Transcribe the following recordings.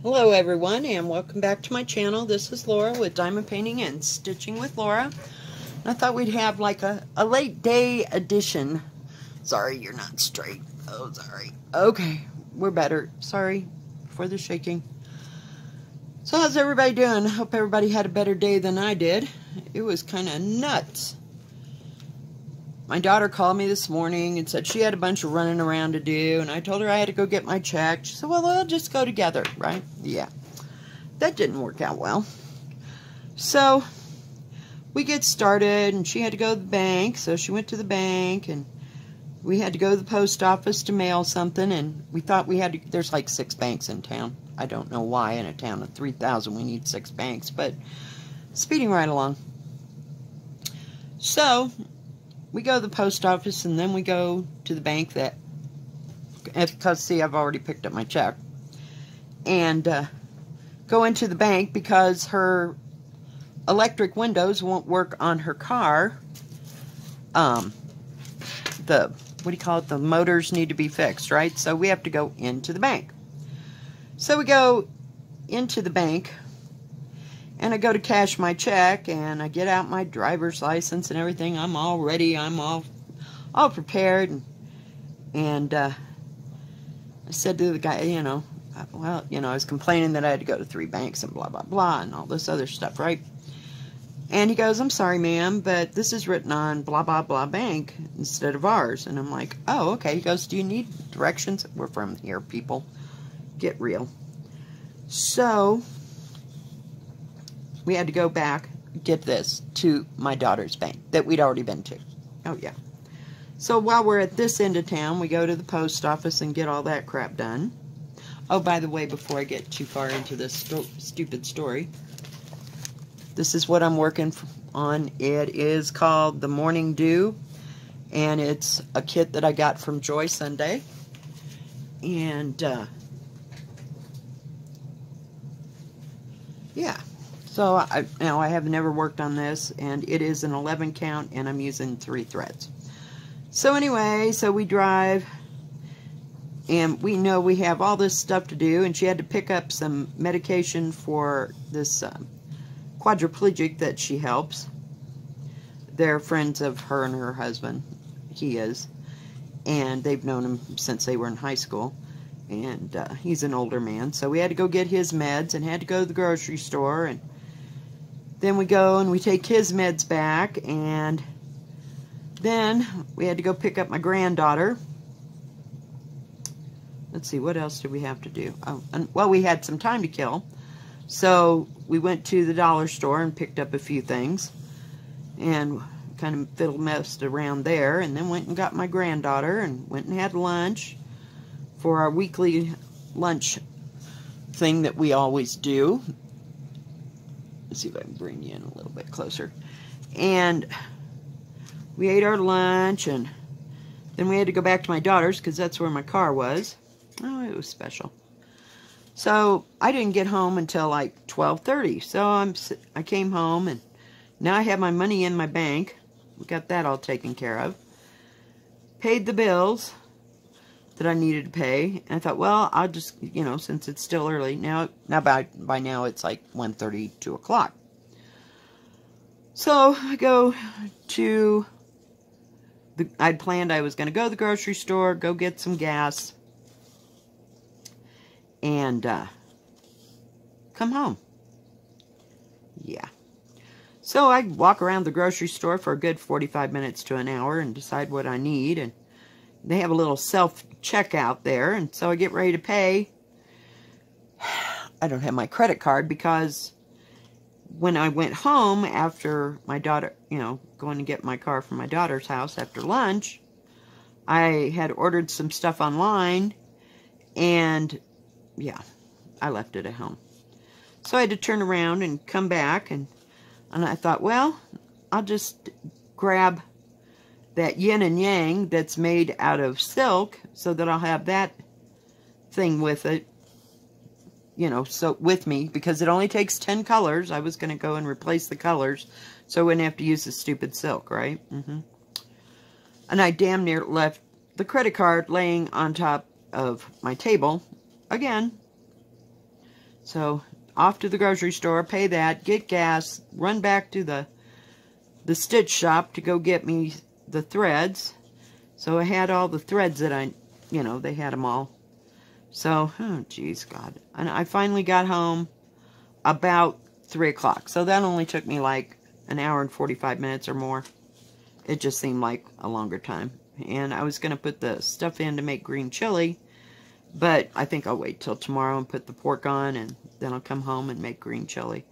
Hello everyone, and welcome back to my channel. This is Laura with Diamond Painting and Stitching with Laura. I thought we'd have like a late day edition. Sorry, you're not straight. Oh, sorry. Okay, we're better. Sorry for the shaking. So how's everybody doing? Hope everybody had a better day than I did. It was kind of nuts. My daughter called me this morning and said she had a bunch of running around to do, and I told her I had to go get my check. She said, well, we'll just go together, right? Yeah. That didn't work out well. So we get started, and she had to go to the bank, so she went to the bank, and we had to go to the post office to mail something, and we thought we had to, there's like 6 banks in town. I don't know why in a town of 3,000 we need 6 banks, but speeding right along. So we go to the post office, and then we go to the bank that, because, see, I've already picked up my check, and go into the bank because her electric windows won't work on her car. What do you call it? The motors need to be fixed, right? So we have to go into the bank. So we go into the bank, and I go to cash my check, and I get out my driver's license and everything. I'm all ready. I'm all prepared. And I said to the guy, well, I was complaining that I had to go to 3 banks and blah, blah, blah, and all this other stuff, right? And he goes, I'm sorry, ma'am, but this is written on blah, blah, blah bank instead of ours. And I'm like, oh, okay. He goes, do you need directions? We're from here, people. Get real. So we had to go back, get this, to my daughter's bank that we'd already been to. Oh, yeah. So while we're at this end of town, we go to the post office and get all that crap done. Oh, by the way, before I get too far into this stupid story, this is what I'm working on. It is called the Morning Dew, and it's a kit that I got from Joy Sunday. And, yeah. So I have never worked on this, and it is an 11 count, and I'm using 3 threads. So anyway, so we drive, and we know we have all this stuff to do, and she had to pick up some medication for this quadriplegic that she helps. They're friends of her and her husband. He is, and they've known him since they were in high school. And he's an older man, so we had to go get his meds, and had to go to the grocery store, and then we go and we take his meds back, and then we had to go pick up my granddaughter. Let's see, what else did we have to do? Oh, well, we had some time to kill, so we went to the dollar store and picked up a few things, and kind of fiddle-messed around there, and then went and got my granddaughter, and went and had lunch for our weekly lunch thing that we always do. Let's see if I can bring you in a little bit closer. And we ate our lunch, and then we had to go back to my daughter's because that's where my car was. Oh, it was special. So I didn't get home until like 12:30. So I came home, and now I have my money in my bank. We got that all taken care of. Paid the bills that I needed to pay. And I thought, well, I'll just, since it's still early, now by now it's like 1:30, 2 o'clock. So I go to, I'd planned I was going to go to the grocery store, go get some gas, and come home. Yeah. So I walk around the grocery store for a good 45 minutes to an hour and decide what I need, and they have a little self-checkout there, and so I get ready to pay. I don't have my credit card because when I went home after my daughter, going to get my car from my daughter's house after lunch, I had ordered some stuff online, and yeah, I left it at home. So I had to turn around and come back, and I thought, well, I'll just grab that yin and yang that's made out of silk, so that I'll have that thing with it, so with me, because it only takes 10 colors. I was going to go and replace the colors, so I wouldn't have to use the stupid silk, right? And I damn near left the credit card laying on top of my table again. So off to the grocery store, pay that, get gas, run back to the stitch shop to go get me the threads. So I had all the threads that they had them all. So, oh geez, God. And I finally got home about 3 o'clock. So that only took me like an hour and 45 minutes or more. It just seemed like a longer time. And I was going to put the stuff in to make green chili, but I think I'll wait till tomorrow and put the pork on, and then I'll come home and make green chili.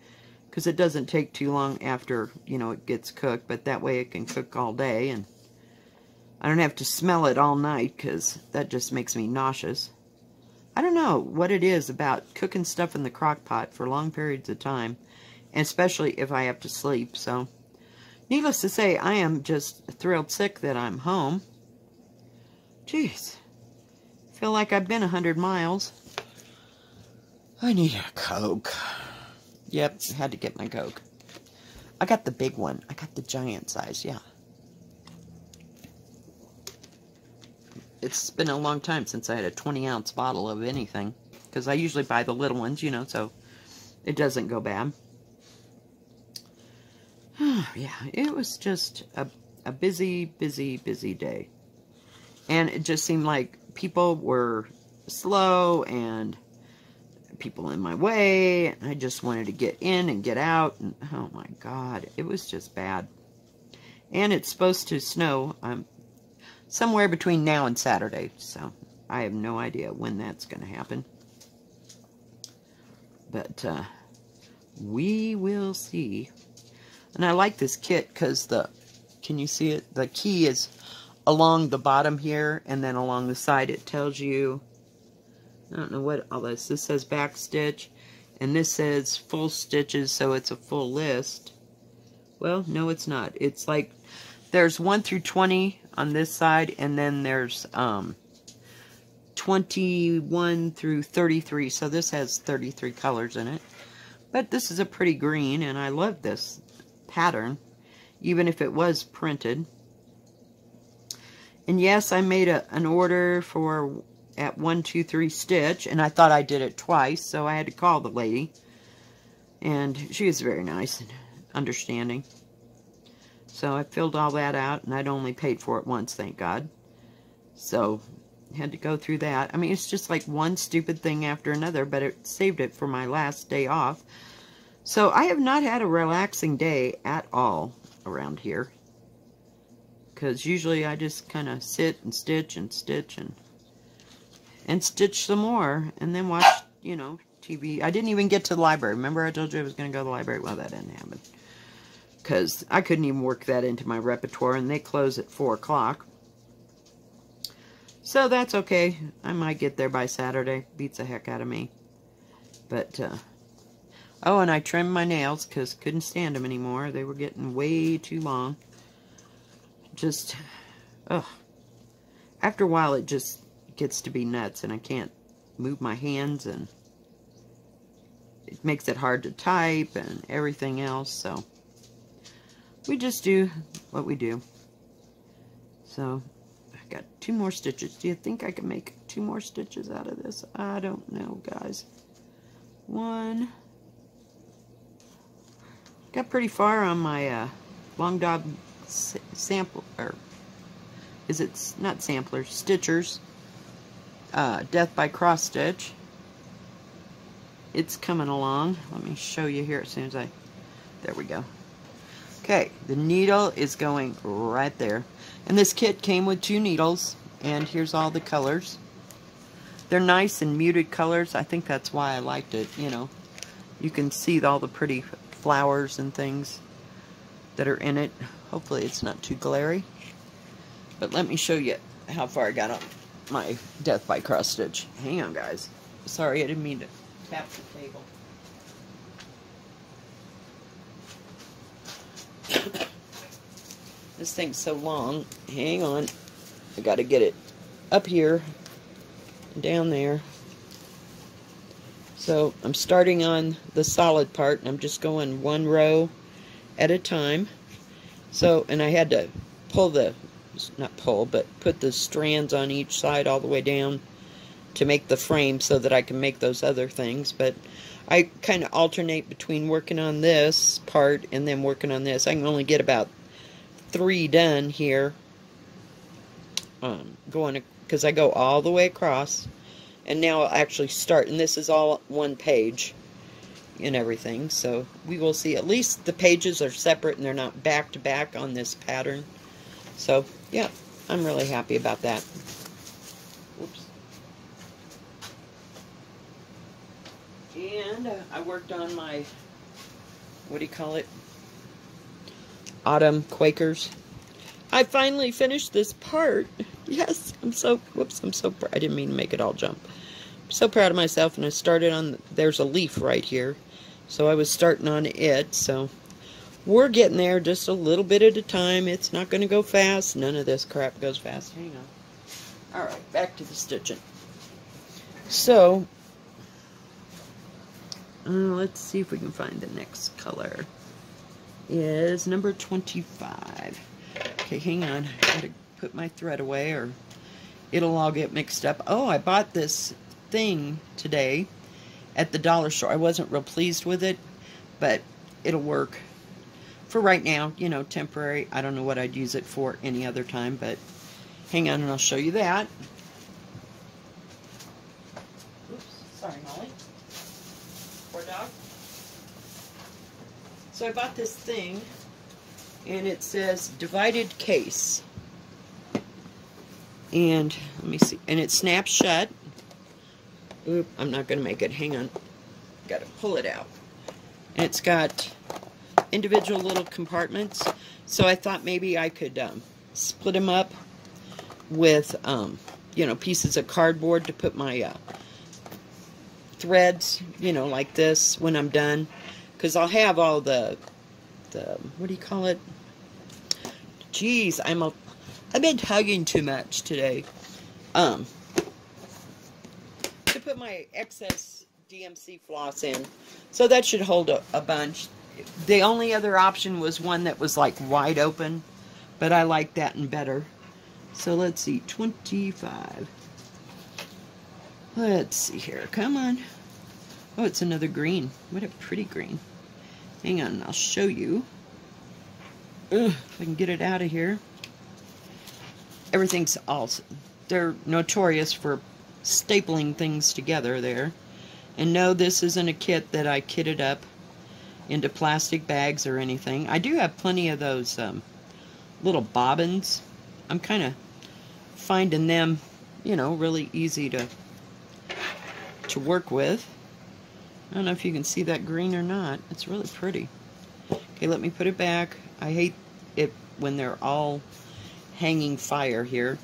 Because it doesn't take too long after, it gets cooked, but that way it can cook all day, and I don't have to smell it all night, because that just makes me nauseous. I don't know what it is about cooking stuff in the crock pot for long periods of time, and especially if I have to sleep. So, needless to say, I am just thrilled sick that I'm home. Jeez. Feel like I've been 100 miles. I need a Coke. Yep, had to get my Coke. I got the big one. I got the giant size, yeah. It's been a long time since I had a 20-ounce bottle of anything. Because I usually buy the little ones, so it doesn't go bad. Yeah, it was just a busy, busy, busy day. And it just seemed like people were slow and people in my way. And I just wanted to get in and get out. And oh my God, it was just bad. And it's supposed to snow somewhere between now and Saturday. So I have no idea when that's going to happen. But we will see. And I like this kit because can you see it? The key is along the bottom here, and then along the side it tells you, I don't know what all this says back stitch, and this says full stitches, so it's a full list. Well, no it's not. It's like, there's 1 through 20 on this side, and then there's 21 through 33, so this has 33 colors in it. But this is a pretty green, and I love this pattern, even if it was printed. And yes, I made an order at 123 Stitch, and I thought I did it twice, so I had to call the lady. And she was very nice and understanding. So I filled all that out, and I'd only paid for it once, thank God. So I had to go through that. I mean, it's just like one stupid thing after another, but it saved it for my last day off. So I have not had a relaxing day at all around here. Because usually I just kind of sit and stitch and stitch and stitch some more. And then watch, TV. I didn't even get to the library. Remember I told you I was going to go to the library? Well, that didn't happen. Because I couldn't even work that into my repertoire. And they close at 4 o'clock. So that's okay. I might get there by Saturday. Beats the heck out of me. But, oh, and I trimmed my nails because couldn't stand them anymore. They were getting way too long. Just, ugh. After a while, it just gets to be nuts, and I can't move my hands, and it makes it hard to type and everything else, so we just do what we do. So, I got 2 more stitches. Do you think I can make 2 more stitches out of this? I don't know, guys. 1. Got pretty far on my long dog sample, or is it not samplers, stitchers, death by cross stitch. It's coming along. Let me show you here as soon as there we go. Okay, the needle is going right there, and this kit came with 2 needles, and here's all the colors. They're nice and muted colors. I think that's why I liked it. You can see all the pretty flowers and things that are in it. Hopefully it's not too glary. But let me show you how far I got on my death by cross stitch. Hang on, guys. Sorry, I didn't mean to tap the table. This thing's so long. Hang on. I gotta get it up here and down there. So I'm starting on the solid part, and I'm just going 1 row at a time. So, and I had to pull not pull, but put the strands on each side all the way down to make the frame so that I can make those other things. But I kind of alternate between working on this part and then working on this. I can only get about 3 done here, because I go all the way across, and now I'll actually start, and this is all one page and everything, so we will see. At least the pages are separate and they're not back to back on this pattern. So yeah, I'm really happy about that. Oops. And I worked on my, what do you call it, autumn Quakers. I finally finished this part. Yes, I'm so proud. I didn't mean to make it all jump. I'm so proud of myself, and I started on, there's a leaf right here. So I was starting on it, so we're getting there just a little bit at a time. It's not going to go fast. None of this crap goes fast. Hang on. Alright, back to the stitching. So, let's see if we can find the next color. Is number 25. Okay, hang on. I gotta put my thread away or it'll all get mixed up. Oh, I bought this thing today at the dollar store. I wasn't real pleased with it, but it'll work for right now, you know, temporary. I don't know what I'd use it for any other time, but hang on and I'll show you that. Oops, sorry, Molly. Poor dog. So I bought this thing, and it says divided case. And let me see, and it snaps shut. Oop, I'm not going to make it. Hang on. Got to pull it out. And it's got individual little compartments. So I thought maybe I could split them up with, you know, pieces of cardboard to put my threads, you know, like this when I'm done. Because I'll have all the, what do you call it? Jeez, I've been tugging too much today. To put my excess DMC floss in. So that should hold a bunch. The only other option was one that was like wide open, but I like that and better. So let's see, 25. Let's see here, come on. Oh, it's another green. What a pretty green. Hang on, I'll show you. Ugh, if I can get it out of here. Everything's all, they're notorious for stapling things together there. And no, this isn't a kit that I kitted up into plastic bags or anything. I do have plenty of those little bobbins. I'm kind of finding them, you know, really easy to work with. I don't know if you can see that green or not. It's really pretty. Okay, let me put it back. I hate it when they're all hanging fire here.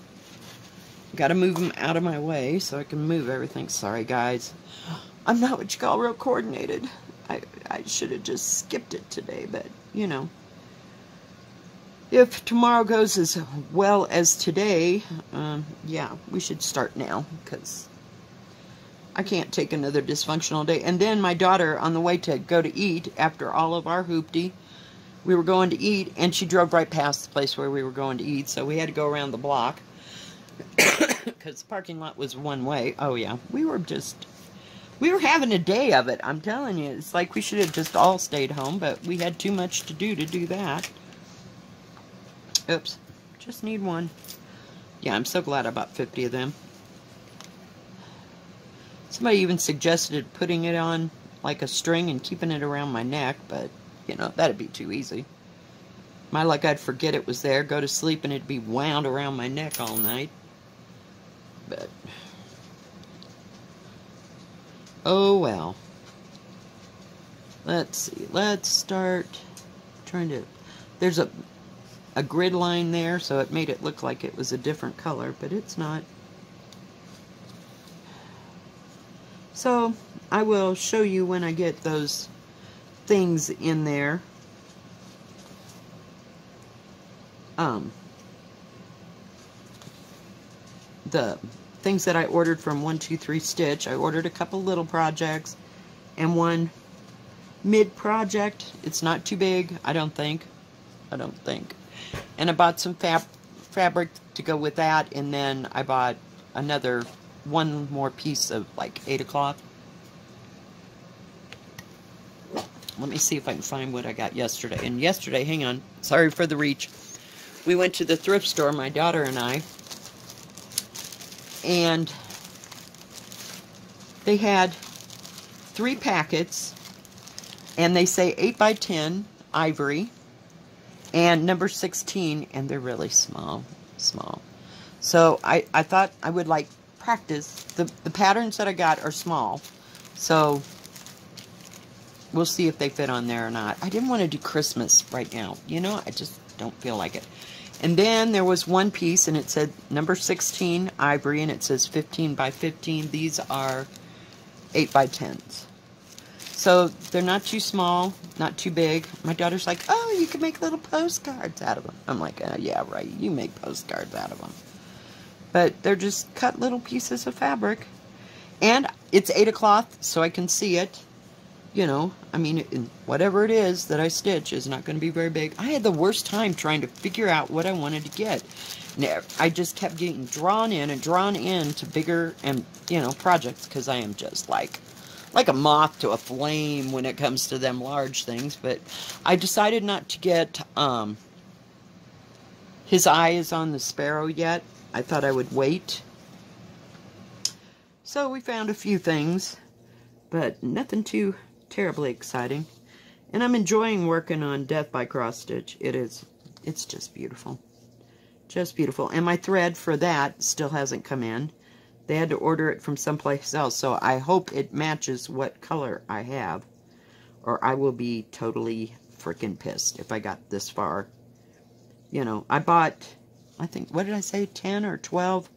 Got to move them out of my way so I can move everything. Sorry, guys. I'm not what you call real coordinated. I should have just skipped it today, but, you know. If tomorrow goes as well as today, yeah, we should start now, because I can't take another dysfunctional day. And then my daughter, on the way to go to eat, after all of our hoopty, we were going to eat, and she drove right past the place where we were going to eat, so we had to go around the block, because the parking lot was one way. Oh, yeah, we were having a day of it, I'm telling you. It's like we should have just all stayed home, but we had too much to do that. Oops, just need one. Yeah, I'm so glad I bought 50 of them. Somebody even suggested putting it on like a string and keeping it around my neck, but, you know, that'd be too easy. My luck, I'd forget it was there, go to sleep, and it'd be wound around my neck all night. But, oh well. Let's see, let's start trying to, there's a grid line there, so it made it look like it was a different color, but it's not. So, I will show you when I get those things in there. The things that I ordered from 123 Stitch. I ordered a couple little projects and one mid project. It's not too big, I don't think. And I bought some fabric to go with that, and then I bought another one more piece of like 8 o'clock. Let me see if I can find what I got yesterday. And yesterday, hang on, sorry for the reach. We went to the thrift store, my daughter and I, and they had 3 packets, and they say 8 by 10 ivory, and number 16, and they're really small. So I thought I would like practice. The patterns that I got are small, so we'll see if they fit on there or not. I didn't want to do Christmas right now. You know, I just don't feel like it. And then there was one piece, and it said number 16 ivory, and it says 15 by 15. These are 8 by 10s. So they're not too small, not too big. My daughter's like, oh, you can make little postcards out of them. I'm like, yeah, right. You make postcards out of them. But they're just cut little pieces of fabric. And it's 8 o'clock, so I can see it. You know, I mean, whatever it is that I stitch is not going to be very big. I had the worst time trying to figure out what I wanted to get. I just kept getting drawn in and drawn into bigger and, you know, projects, because I am just like a moth to a flame when it comes to them large things. But I decided not to get his eyes on the sparrow yet. I thought I would wait. So we found a few things, but nothing too terribly exciting. And I'm enjoying working on Death by Cross Stitch. It's just beautiful. Just beautiful. And my thread for that still hasn't come in. They had to order it from someplace else, so I hope it matches what color I have, or I will be totally freaking pissed if I got this far. You know, I bought, I think, what did I say, 10 or 12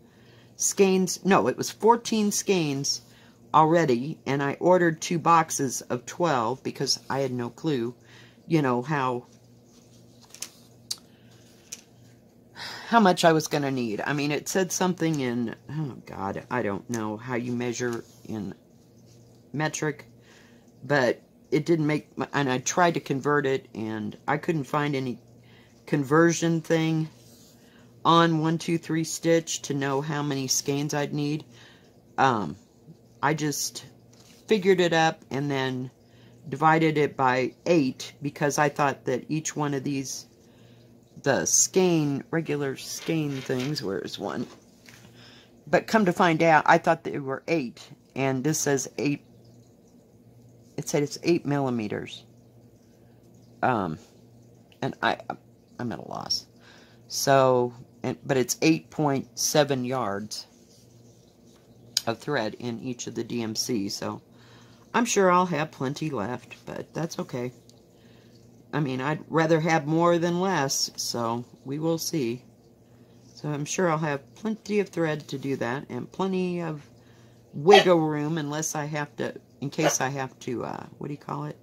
skeins? No, it was 14 skeins already, and I ordered 2 boxes of 12 because I had no clue, you know, how much I was going to need. I mean, it said something in, oh God, I don't know how you measure in metric, but it didn't make, and I tried to convert it, and I couldn't find any conversion thing on 123 Stitch to know how many skeins I'd need. I just figured it up and then divided it by 8, because I thought that each one of these, the skein, regular skein things, where's one? But come to find out, I thought they were 8, and this says 8. It said it's 8 millimeters. And I'm at a loss. So, but it's 8.7 yards of thread in each of the DMC, so I'm sure I'll have plenty left, but that's okay. I mean, I'd rather have more than less, so we will see. So I'm sure I'll have plenty of thread to do that, and plenty of wiggle room, unless I have to, in case I have to, what do you call it?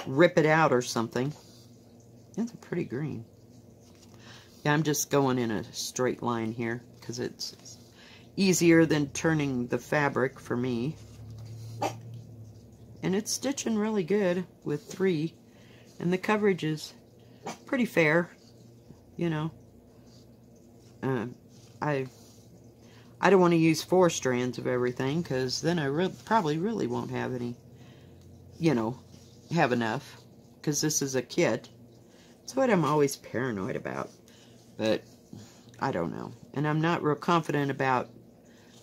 Rip it out or something. That's a pretty green. Yeah, I'm just going in a straight line here, because it's easier than turning the fabric for me. And it's stitching really good with 3. And the coverage is pretty fair, you know. I don't want to use 4 strands of everything, because then I probably really won't have any, you know, have enough. Because this is a kit. That's what I'm always paranoid about. But I don't know. And I'm not real confident about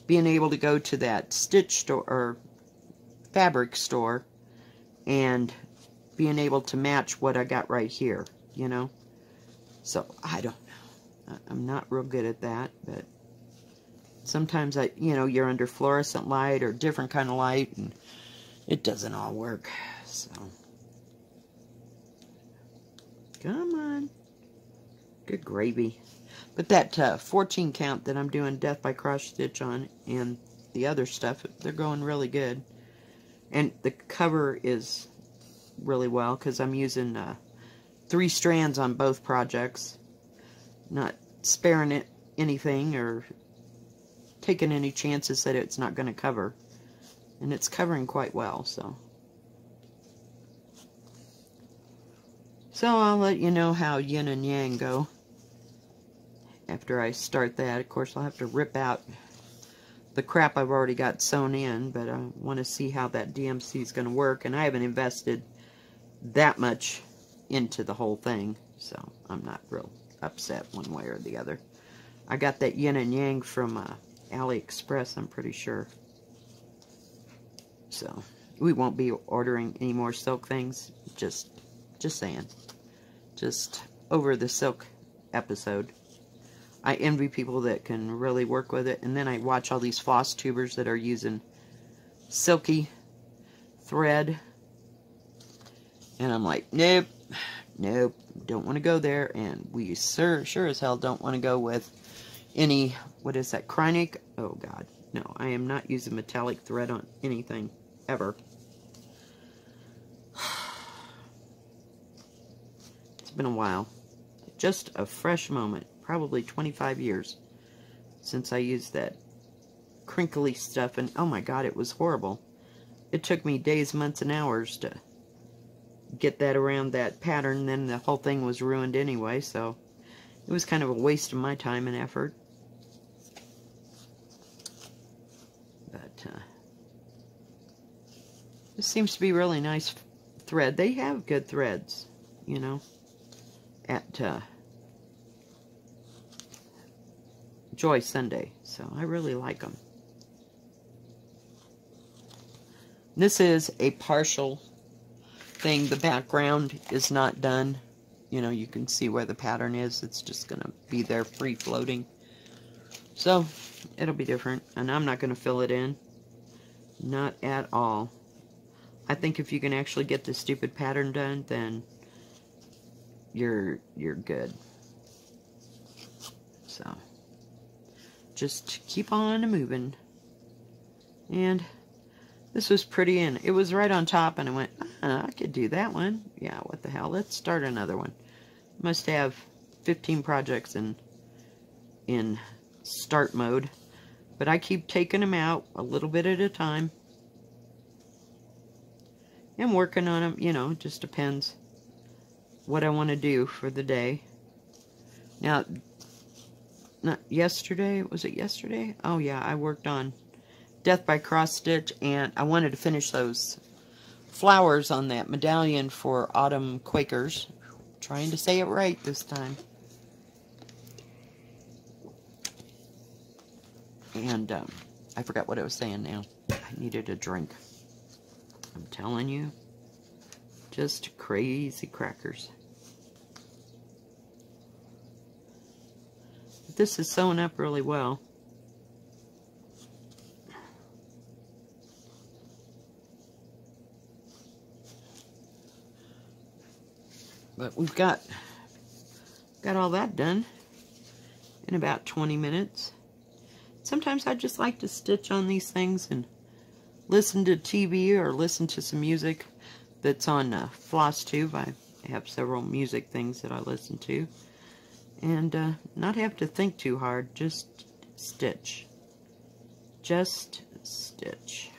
being able to go to that stitch store or fabric store and being able to match what I got right here, you know. So I don't know. I'm not real good at that, but sometimes you know, you're under fluorescent light or different kind of light, and it doesn't all work. So come on. Good gravy. But that 14 count that I'm doing Death by Cross Stitch on, and the other stuff, they're going really good. And the cover is really well, because I'm using 3 strands on both projects. Not sparing anything or taking any chances that it's not going to cover. And it's covering quite well, so. So I'll let you know how yin and yang go. After I start that, of course, I'll have to rip out the crap I've already got sewn in, but I want to see how that DMC is going to work, and I haven't invested that much into the whole thing, so I'm not real upset one way or the other. I got that yin and yang from AliExpress, I'm pretty sure. So, we won't be ordering any more silk things, just saying. Just over the silk episode. I envy people that can really work with it, and then I watch all these floss tubers that are using silky thread, and I'm like, nope, don't want to go there, and we sure as hell don't want to go with any, what is that, Krynic? Oh god, no, I am not using metallic thread on anything, ever. It's been a while. Just a fresh moment, probably 25 years since I used that crinkly stuff, and oh my god, it was horrible. It took me days, months, and hours to get that around that pattern, then the whole thing was ruined anyway, so it was kind of a waste of my time and effort. But this seems to be really nice thread. They have good threads, you know, at Joy Sunday, so I really like them. This is a partial thing. The background is not done. You know, you can see where the pattern is. It's just going to be there free floating. So, it'll be different. And I'm not going to fill it in. Not at all. I think if you can actually get the stupid pattern done, then you're good. So, just keep on moving. And this was pretty, and it was right on top, and I went, I could do that one. Yeah, what the hell, let's start another one. Must have 15 projects in start mode, but I keep taking them out a little bit at a time and working on them. You know, it just depends what I want to do for the day. Now, not yesterday, was it yesterday? Oh yeah, I worked on Death by Cross Stitch, and I wanted to finish those flowers on that medallion for Autumn Quakers. Trying to say it right this time. And I forgot what I was saying now. I needed a drink. I'm telling you, just crazy crackers. This is sewn up really well. But we've got all that done in about 20 minutes. Sometimes I just like to stitch on these things and listen to TV or listen to some music that's on FlossTube. I have several music things that I listen to. And not have to think too hard, just stitch. Just stitch.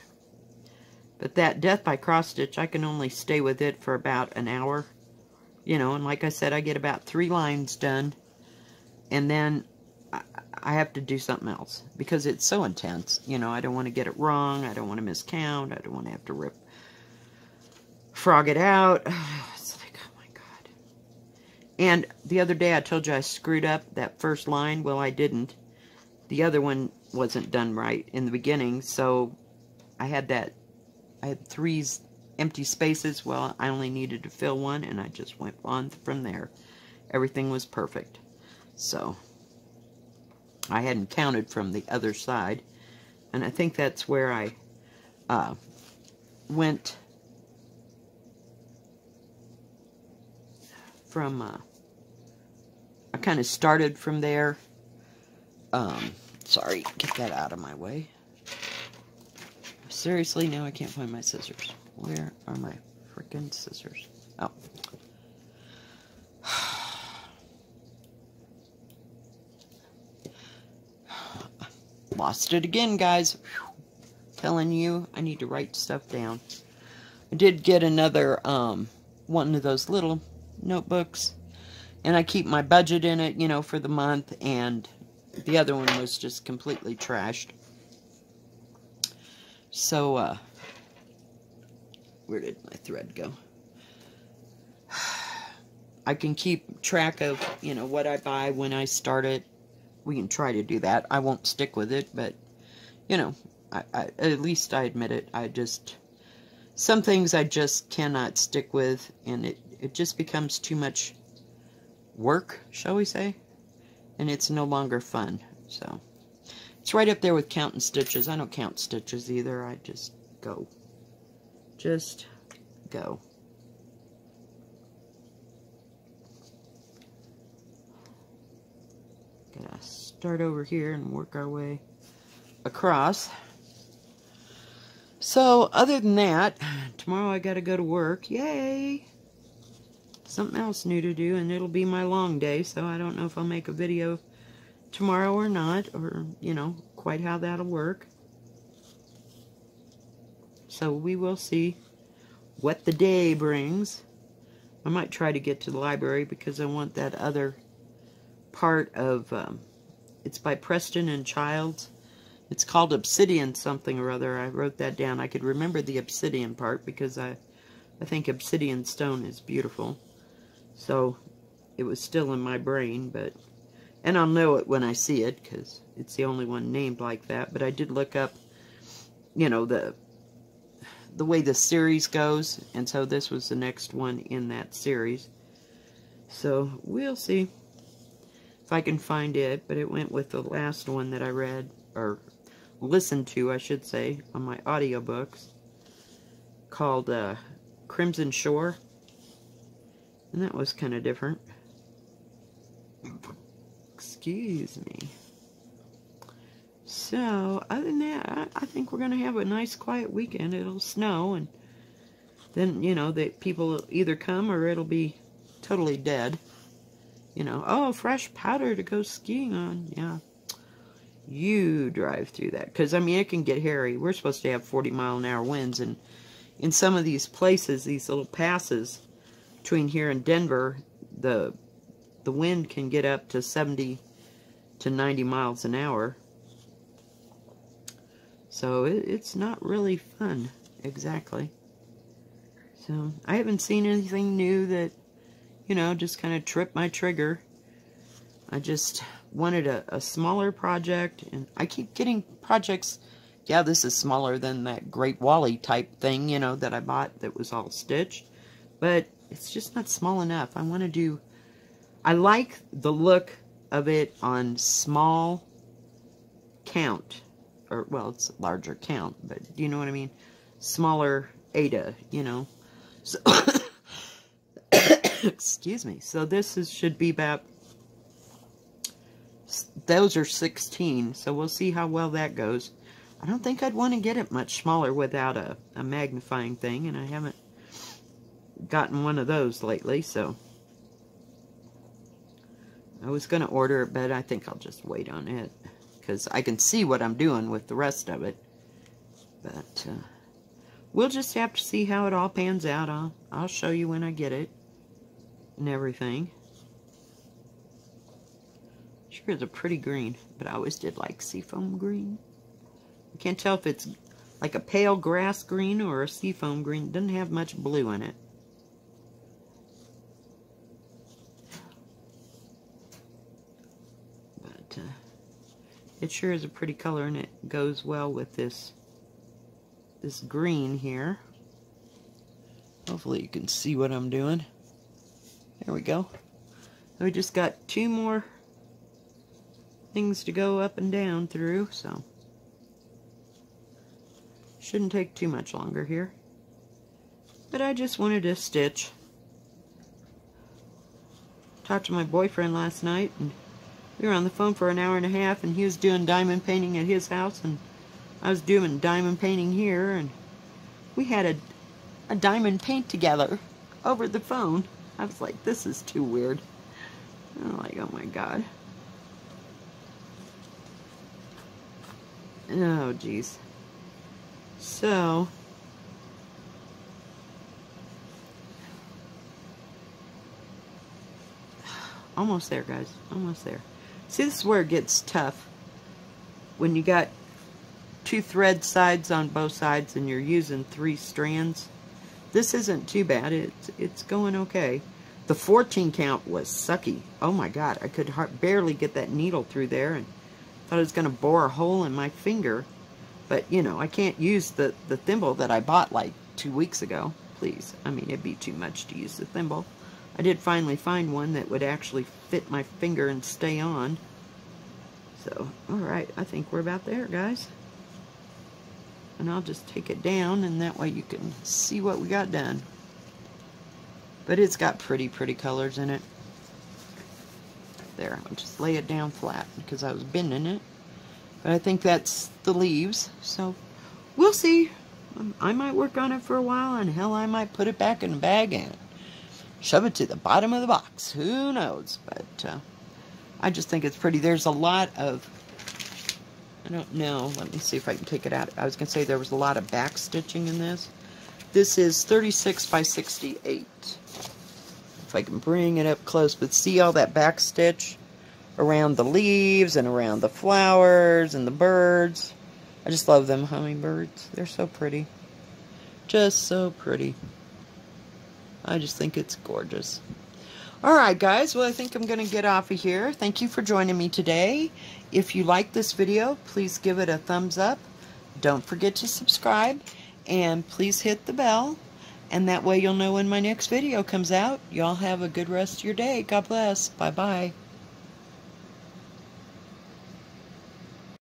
But that Death by Cross Stitch, I can only stay with it for about an hour. You know, and like I said, I get about 3 lines done, and then I have to do something else, because it's so intense. You know, I don't want to get it wrong, I don't want to miscount, I don't want to have to frog it out. It's like, oh my god. And the other day I told you I screwed up that first line. Well, I didn't. The other one wasn't done right in the beginning, so I had 3 empty spaces. Well, I only needed to fill 1, and I just went on from there. Everything was perfect. So, I hadn't counted from the other side, and I think that's where I went from, I kind of started from there. Sorry, get that out of my way. Seriously, now I can't find my scissors. Where are my freaking scissors? Oh. Lost it again, guys. Whew. Telling you, I need to write stuff down. I did get another, one of those little notebooks. And I keep my budget in it, you know, for the month. And the other one was just completely trashed. So, where did my thread go? I can keep track of, you know, what I buy when I start it. We can try to do that. I won't stick with it, but, you know, at least I admit it. Some things I just cannot stick with, and it just becomes too much work, shall we say, and it's no longer fun. So, it's right up there with counting stitches. I don't count stitches either. I just go. Just go. Gotta start over here and work our way across. So, other than that, tomorrow I gotta go to work. Yay! Something else new to do, and it'll be my long day, so I don't know if I'll make a video tomorrow or not, or, you know, quite how that'll work. So, we will see what the day brings. I might try to get to the library because I want that other part of, it's by Preston and Childs. It's called Obsidian something or other. I wrote that down. I could remember the obsidian part because I think obsidian stone is beautiful. So it was still in my brain, and I'll know it when I see it because it's the only one named like that. But I did look up, you know, the way the series goes, and so this was the next one in that series. So we'll see if I can find it, but it went with the last one that I read, or listened to, I should say, on my audiobooks, called Crimson Shore, and that was kind of different. Excuse me. So, other than that, I think we're going to have a nice quiet weekend. It'll snow, and then, you know, the people will either come or it'll be totally dead. You know, oh, fresh powder to go skiing on. Yeah. You drive through that. Because, I mean, it can get hairy. We're supposed to have 40-mile-an-hour winds. And in some of these places, these little passes between here and Denver, the wind can get up to 70 to 90 miles an hour. So, it's not really fun, exactly. So, I haven't seen anything new that, you know, just kind of tripped my trigger. I just wanted a smaller project, and I keep getting projects. Yeah, this is smaller than that Great Wally type thing, you know, that I bought that was all stitched. But it's just not small enough. I like the look of it on small count. Or, well, it's a larger count, but you know what I mean? Smaller Ada, you know. So, excuse me. So this should be about, those are 16, so we'll see how well that goes. I don't think I'd want to get it much smaller without a magnifying thing, and I haven't gotten one of those lately, so I was going to order it, but I think I'll just wait on it, because I can see what I'm doing with the rest of it. But we'll just have to see how it all pans out. I'll show you when I get it and everything. Sure is a pretty green, but I always did like seafoam green. I can't tell if it's like a pale grass green or a seafoam green. It doesn't have much blue in it. But it sure is a pretty color, and it goes well with this green here. Hopefully you can see what I'm doing. There we go. We just got 2 more things to go up and down through, so shouldn't take too much longer here. But I just wanted to stitch. Talked to my boyfriend last night, and we were on the phone for an hour and a half, and he was doing diamond painting at his house, and I was doing diamond painting here, and we had a diamond paint together over the phone. I was like, this is too weird. I'm like, oh my god. Oh, geez. So, almost there, guys. Almost there. See, this is where it gets tough. When you got 2 thread sides on both sides and you're using 3 strands, this isn't too bad. It's going okay. The 14 count was sucky. Oh my god, I could barely get that needle through there, and thought it was going to bore a hole in my finger. But, you know, I can't use the thimble that I bought like 2 weeks ago. Please. I mean, it'd be too much to use the thimble. I did finally find one that would actually fit my finger and stay on. So, alright, I think we're about there, guys. And I'll just take it down, and that way you can see what we got done. But it's got pretty colors in it. There, I'll just lay it down flat because I was bending it. But I think that's the leaves, so we'll see. I might work on it for a while, and hell, I might put it back in the bag and shove it to the bottom of the box. Who knows? But I just think it's pretty. There's a lot of, I don't know, let me see if I can take it out. I was going to say there was a lot of back stitching in this. This is 36 by 68. If I can bring it up close, but see all that back stitch around the leaves and around the flowers and the birds. I just love them hummingbirds. They're so pretty. Just so pretty. I just think it's gorgeous. Alright guys, well I think I'm going to get off of here. Thank you for joining me today. If you like this video, please give it a thumbs up. Don't forget to subscribe. And please hit the bell. And that way you'll know when my next video comes out. Y'all have a good rest of your day. God bless. Bye-bye.